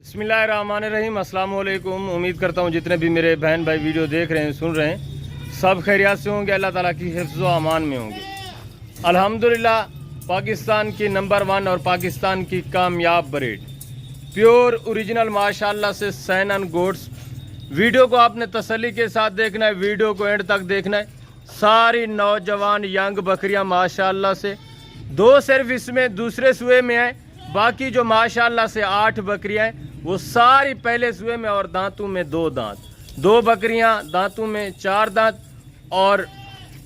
बिस्मिल्लाहिर्रहमानिर्रहीम। अस्सलाम वालेकुम। उम्मीद करता हूँ जितने भी मेरे बहन भाई वीडियो देख रहे हैं, सुन रहे हैं, सब खैरियत से होंगे, अल्लाह ताला की हिफ्ज़ व अमान में होंगे। अल्हम्दुलिल्लाह, पाकिस्तान की नंबर 1 और पाकिस्तान की कामयाब ब्रीड प्योर ओरिजिनल माशाल्लाह से सैनन गोट्स। वीडियो को आपने तसल्ली के साथ देखना है, वीडियो को एंड तक देखना है। सारी नौजवान यंग बकरियां माशाल्लाह से, 2 सिर्फ इसमें दूसरे सूए में हैं, बाकी जो माशाल्लाह से 8 बकरियां हैं वो सारी पहले सूए में और दांतों में 2 दांत, 2 बकरियां दांतों में 4 दांत और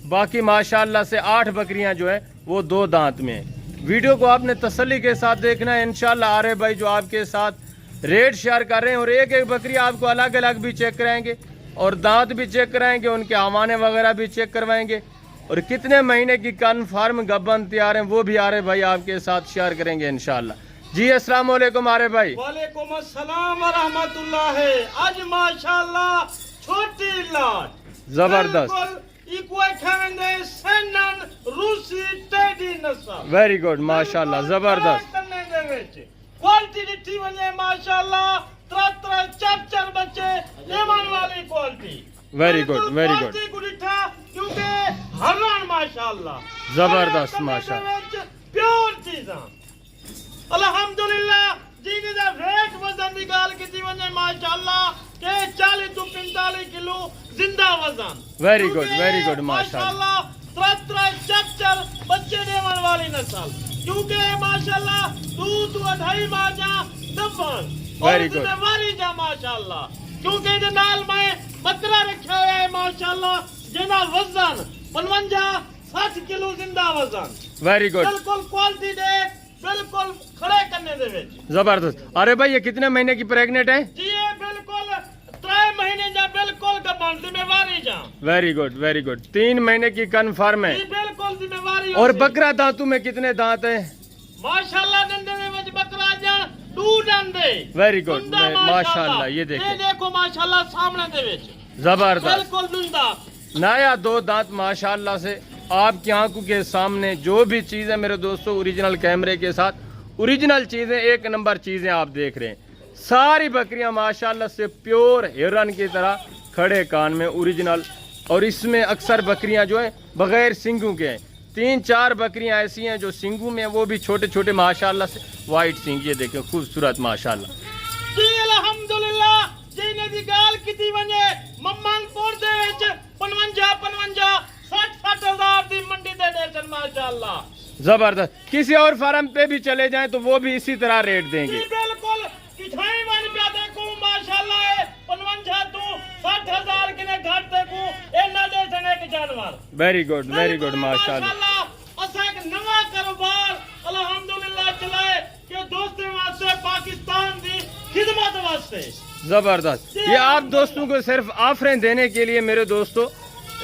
बाकी माशाल्लाह से 8 बकरियां जो है वो 2 दांत में है। वीडियो को आपने तसल्ली के साथ देखना है। इंशाल्लाह आरे भाई जो आपके साथ रेट शेयर कर रहे हैं और एक एक बकरी आपको अलग अलग भी चेक कराएंगे और दांत भी चेक कराएंगे, उनके हवाने वगैरह भी चेक करवाएंगे और कितने महीने की कन्फर्म गब्बन तैयार हैं वो भी आरे भाई आपके साथ शेयर करेंगे इंशाल्लाह। जी अस्सलाम वालेकुम आरे भाई। वालेकुम अस्सलाम व रहमतुल्लाह। आज माशाल्लाह छोटी लाट जबरदस्त, रूसी टेडी नस्ल। वेरी गुड माशाल्लाह, जबरदस्त। क्वालिटी दिखती वने माशाल्लाह, 3-4 बच्चे लेवन वाली quality. Very good, very good, क्योंकि हरन माशाल्लाह जबरदस्त माशाल्लाह, प्योर चीज़ां अल्हम्दुलिल्लाह। जीने दा रेट वजन की गाल की वने माशाल्लाह के 40 to 45 किलो जिंदा वजन। वेरी गुड, वेरी गुड माशाल्लाह। 3-4 बच्चे देवन वाली नस्ल, क्योंकि माशाल्लाह दूध 2.5 माह जा दफन वेरी गुड, वारी जा माशाल्लाह। क्योंकि जे नाल मैं बकरा रखा हुआ है माशाल्लाह, जेना वजन 55-60 किलो जिंदा वजन। वेरी गुड, बिल्कुल क्वालिटी दे, बिल्कुल खड़े करने दे विच जबरदस्त। अरे भाई ये कितने महीने की प्रेग्नेंट है? जी ये बिल्कुल 3 महीने जा बिल्कुल गबन जिम्मेवारी जा। Very good, very good. 3 महीने की कन्फर्म है जी बिल्कुल जिम्मेवारी। और बकरा दांतों में कितने दांत है? माशाल्लाह दंदे में विच बकरा जा 2 दंदे। वेरी गुड माशाल्लाह। ये देखिए देखो माशाल्लाह सामने दे विच जबरदस्त, बिल्कुल दुंदा नया 2 दांत माशाल्लाह से आपकी आंखों के सामने। जो भी चीज़ है मेरे दोस्तों ओरिजिनल कैमरे के साथ ओरिजिनल चीज़ें, 1 नंबर चीज़ें आप देख रहे हैं। सारी बकरियां माशाल्लाह से प्योर हिरन की तरह खड़े कान में ओरिजिनल। और इसमें अक्सर बकरियां जो है बगैर सिंगों के हैं। 3-4 बकरियां ऐसी हैं जो सिंगों में, वो भी छोटे छोटे माशाल्लाह से वाइट सिंग। ये देखिए खूबसूरत माशाल्लाह। जी अल्हम्दुलिल्लाह। जीने दी गाल कीती वने मम्मनपुर दे विच 55-60 हजार दी मंडी दे देसन माशाल्लाह, जबरदस्त। किसी और फार्म पे भी चले जाएं तो वो भी इसी तरह रेट देंगे। जी बिल्कुल। किठाई वन पे देखो माशाल्लाह 55 to 60 हजार किने घाट देखो एना देसन एक जानवर। वेरी गुड, वेरी गुड माशाल्लाह। असा एक नवा कारोबार अल्हम्दुलिल्लाह चलाए कि दोस्तों वास्ते, पाकिस्तान दी खिदमत वास्ते। जबरदस्त। ये आप दोस्तों को सिर्फ ऑफरें देने के लिए मेरे दोस्तों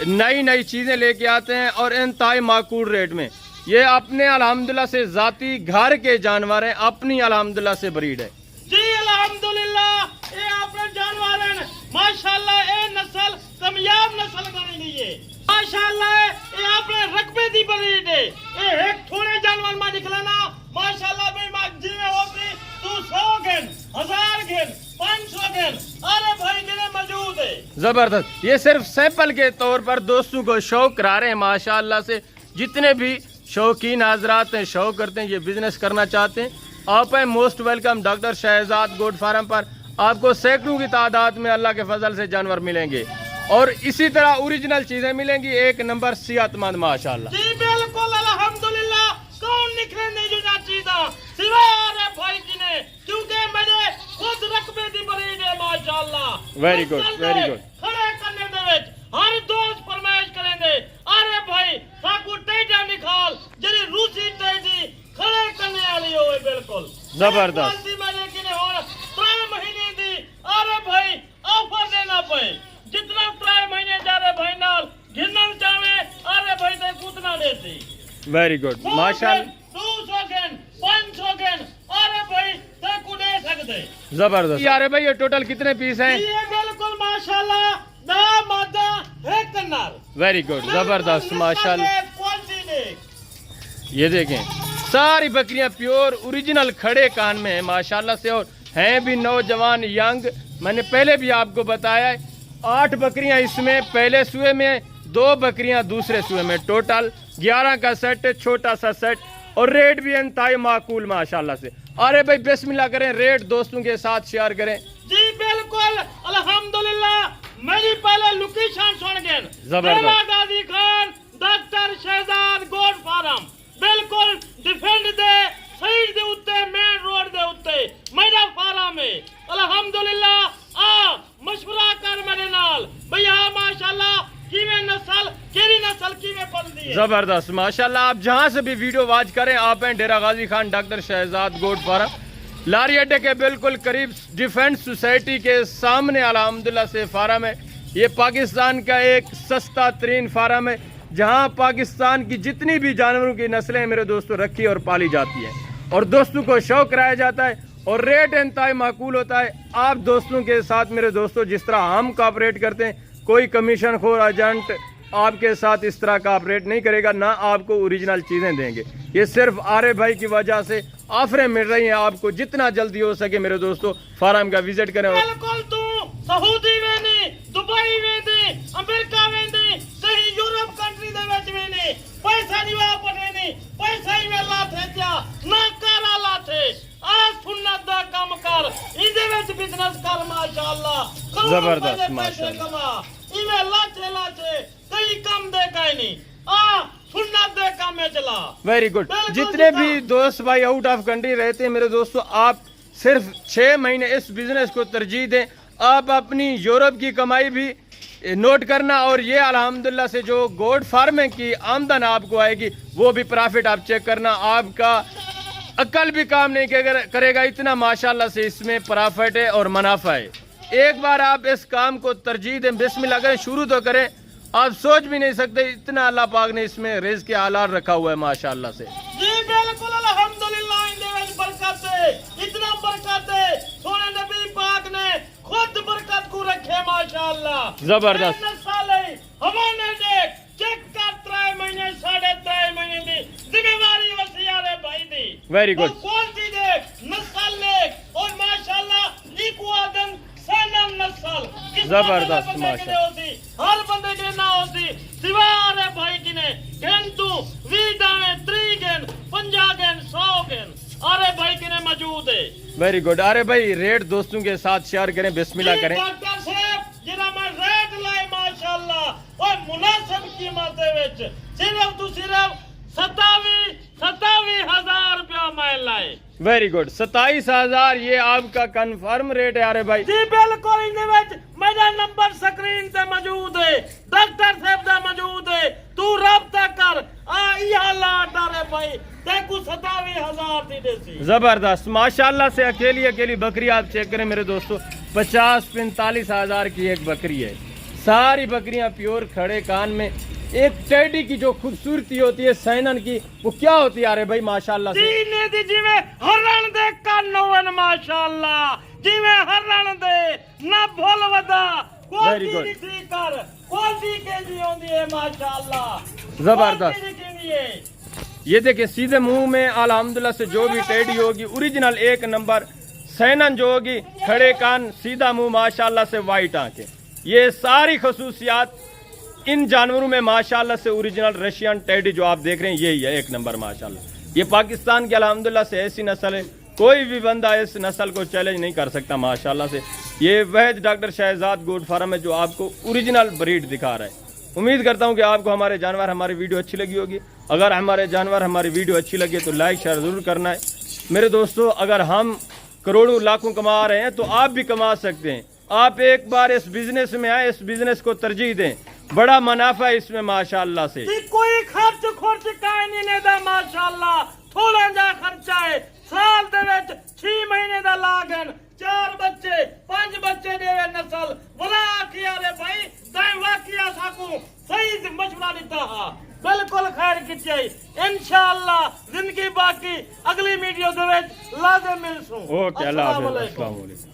नई नई चीजें लेके आते हैं और इंतहाई माकूल रेट में। ये अपने अल्हम्दुलिल्लाह से जाती घर के जानवर हैं, अपनी अल्हम्दुलिल्लाह से ब्रीड है। जी अल्हम्दुलिल्लाह। ये अपने जानवर हैं माशाल्लाह। ये नस्ल कामयाब नस्ल गणी गई है माशाल्लाह। ये अपने रकबे दी ब्रीड है। ये एक थोड़े जानवर में निकलना माशाल्लाह भाई मां जिने होती तू 100 गिन, 1000 गिन, 500 गिन, अरे भाई गिने मौजूद है। जबरदस्त। ये सिर्फ सैंपल के तौर पर दोस्तों को शौक करा रहे हैं माशाल्लाह से। जितने भी शौकीन हजरात हैं, शौक करते हैं, ये बिजनेस करना चाहते हैं, आप हैं most welcome doctor Shahzad goat farm पर। आपको सैकड़ों की तादाद में अल्लाह के फजल से जानवर मिलेंगे और इसी तरह ओरिजिनल चीजें मिलेंगी, 1 नंबर सेहतमंद माशाल्लाह। जी बिल्कुल अल्हम्दुलिल्लाह। कौन निकले नहीं जो ना चीज़ा सिवा रे भाई जी ने, क्योंकि मैंने खुद रकबे दी ब्रीड है माशाल्लाह। Very good, very good. खड़े करने दे विच हर दोस्त फरमाइश करेंगे, अरे भाई साकू टेजा निकाल जरी रूसी टेजी खड़े करने वाली होवे। बिल्कुल जबरदस्त। मैंने किने और 3 महीने दी, अरे भाई ऑफर देना पे जितना 3 महीने जा रहे भाई नाल घिनन चाहे, अरे भाई ते उतना देती। वेरी गुड माशाल्लाह। 200 गेन 500 गेन, अरे भाई ते को दे सकते। जबरदस्त। यार भाई ये टोटल कितने पीस हैं? ये बिल्कुल माशाल्लाह ना मादा है कन्नर। वेरी गुड, जबरदस्त माशाल्लाह। क्वालिटी देख, ये देखें सारी बकरियां प्योर ओरिजिनल खड़े कान में है माशाल्लाह से और ہیں بھی نوجوان ینگ. میں نے پہلے بھی آپ کو بتایا ہے 8 بکریاں اس میں پہلے سوئے میں, 2 بکریاں دوسرے سوئے میں, ٹوٹل 11 کا سیٹ, چھوٹا سا سیٹ, اور ریٹ بھی انتہائی معقول ماشاءاللہ سے. ارے بھائی بسم اللہ کریں, ریٹ دوستوں کے ساتھ شیئر کریں. جی بالکل الحمدللہ. میری پہلے لوکیشن سن گئے, زبردست. Ghazi Khan doctor Shahzad good farm, بالکل ڈیفینڈ دے سائیڈ دے اوتے, مین روڈ دے اوتے میرا فارم ہے. الحمدللہ آ مشورہ کر میرے نال بھیا ماشاءاللہ کیویں نسل کیڑی نسل کیویں پلدی ہے. زبردست ماشاءاللہ. آپ جہاں سے بھی ویڈیو واچ کریں, آپ ہیں Dera Ghazi Khan doctor Shahzad good farm, lorry اڈے کے بالکل قریب ڈیفینس سوسائٹی کے سامنے الحمدللہ سے فارم ہے. یہ پاکستان کا ایک سستا ترین فارم ہے جہاں پاکستان کی جتنی بھی جانوروں کی نسلیں میرے دوستوں رکھی اور پالی جاتی ہیں, اور دوستوں کو شوق کرایا جاتا ہے, اور ریٹ انتہائی معقول ہوتا ہے. آپ دوستوں کے ساتھ میرے دوستوں جس طرح ہم کوآپریٹ کرتے ہیں, کوئی کمیشن خور ایجنٹ آپ کے ساتھ اس طرح کوآپریٹ نہیں کرے گا, نہ آپ کو اوریجنل چیزیں دیں گے. یہ صرف آرے بھائی کی وجہ سے آفریں مل رہی ہیں. آپ کو جتنا جلدی ہو سکے میرے دوستوں فارم کا وزٹ کریں. بالکل تو سعودی ویندی, دبئی ویندی, امریکہ ویندی, کہیں یورپ کنٹری دے وچ ویندی, پیسہ نہیں وا پٹے نہیں, پیسہ ہی ویلا تھے کیا نہ کارا لا تھے. آ سنت دا کم کر, ایدے وچ بزنس کر ماشاءاللہ. زبردست ماشاءاللہ. کما ایویں لاچے لاچے کہیں کم دے کہیں نہیں. آ سنت دے کام میں چلا. Very good. جتنے بھی دوست بھائی آؤٹ آف کنٹری رہتے ہیں میرے دوستوں, آپ صرف 6 مہینے اس بزنس کو ترجیح دیں. آپ اپنی یورپ کی کمائی بھی نوٹ کرنا, اور یہ الحمدللہ سے جو گوڈ فارم کی آمدن آپ کو آئے گی وہ بھی پرافٹ آپ چیک کرنا. آپ کا عقل بھی کام نہیں کرے گا, اتنا ماشاءاللہ سے اس میں پرافٹ ہے اور منافع ہے. ایک بار آپ اس کام کو ترجیح دیں, بسم اللہ کریں, شروع تو کریں. آپ سوچ بھی نہیں سکتے اتنا اللہ پاک نے اس میں رزق کے آلات رکھا ہوا ہے ماشاءاللہ سے. جی بالکل الحمدللہ. اندے وچ برکت ہے, اتنا برکت ہے, سونے نبی پاک نے خود برکت کو رکھے ماشاءاللہ. زبردست. ہمانے دیکھ چیک کر 3 مہینے 3.5 مہینے دی ذمہ داری وسیارے بھائی دی. Very good. کوالٹی دیکھ, نسل دیکھ, اور ماشاءاللہ ایکوادن سینم نسل. زبردست ماشاءاللہ. ہر بندے کے نہ ہوتی سوارے بھائی کی نے گن تو 20 دانے 3 گن 50 گن 100 گن ارے بھائی کی نے موجود ہے. Very good. ارے بھائی ریٹ دوستوں کے ساتھ شیئر کریں, بسم اللہ کریں. ڈاکٹر صاحب جنہاں میں ریٹ لائے ماشاءاللہ اور مناسب قیمت دے وچ صرف تو صرف 27,000 روپیہ میں لائے. Very good. 27,000 یہ آپ کا کنفرم ریٹ ہے ارے بھائی. جی بالکل. اندے وچ میرا نمبر سکرین تے موجود ہے, ڈاکٹر صاحب دا موجود ہے, تو رابطہ کر. یہ حالات ارے بھائی دیکھو 27,000 دی دیسی. زبردست ماشاءاللہ سے. اکیلی بکری آپ چیک کریں میرے دوستوں, 50-45 ہزار کی ایک بکری ہے. ساری بکریاں پیور کھڑے کان میں. ایک ٹیڈی کی جو خوبصورتی ہوتی ہے سینن کی, وہ کیا ہوتی ہے ارے بھائی ماشاءاللہ سے. دینے دی جیویں ہرن دے کان ہوون ماشاءاللہ, جیویں ہرن دے نہ بھول ودا. کوالٹی دی کر, کوالٹی کے جی ہوندی ہے ماشاءاللہ. زبردست. یہ دیکھیں سیدھے منہ میں الحمدللہ سے جو بھی ٹیڈی ہوگی اوریجنل 1 نمبر. سینن جو ہوگی کھڑے کان, سیدھا منہ ماشاءاللہ سے, وائٹ آنکھیں. یہ ساری خصوصیات ان جانوروں میں ماشاءاللہ سے اوریجنل رشین ٹیڈی جو آپ دیکھ رہے ہیں یہی ہے 1 نمبر ماشاءاللہ. یہ پاکستان کی الحمدللہ سے ایسی نسل ہے, کوئی بھی بندہ اس نسل کو چیلنج نہیں کر سکتا ماشاءاللہ سے. یہ Waheed doctor Shahzad good farm ہے جو آپ کو اوریجنل بریڈ دکھا رہا ہے. امید کرتا ہوں کہ آپ کو ہمارے جانور ہماری ویڈیو اچھی لگی ہوگی. اگر ہمارے جانور ہماری ویڈیو اچھی لگے تو لائک شیئر ضرور کرنا ہے میرے دوستوں. اگر ہم کروڑوں لاکھوں کما رہے ہیں تو آپ بھی کما سکتے ہیں. آپ ایک بار اس بزنس میں آئیں, اس بزنس کو ترجیح دیں, بڑا منافع ہے اس میں ماشاءاللہ سے. کوئی خرچ کہیں نہیں دا ماشاءاللہ, تھوڑا جا خرچہ ہے. سال دے وچ 6 مہینے دا لاگن, 4 بچے 5 بچے دے نسل بلا کیا رے بھائی. دائیں واقعہ ساکوں صحیح مشورہ دیتا ہاں, بالکل خیر کیتی ہے. انشاءاللہ زندگی باقی اگلی ویڈیو دے وچ لازم ملسوں. اوکے, اللہ حافظ. السلام علیکم.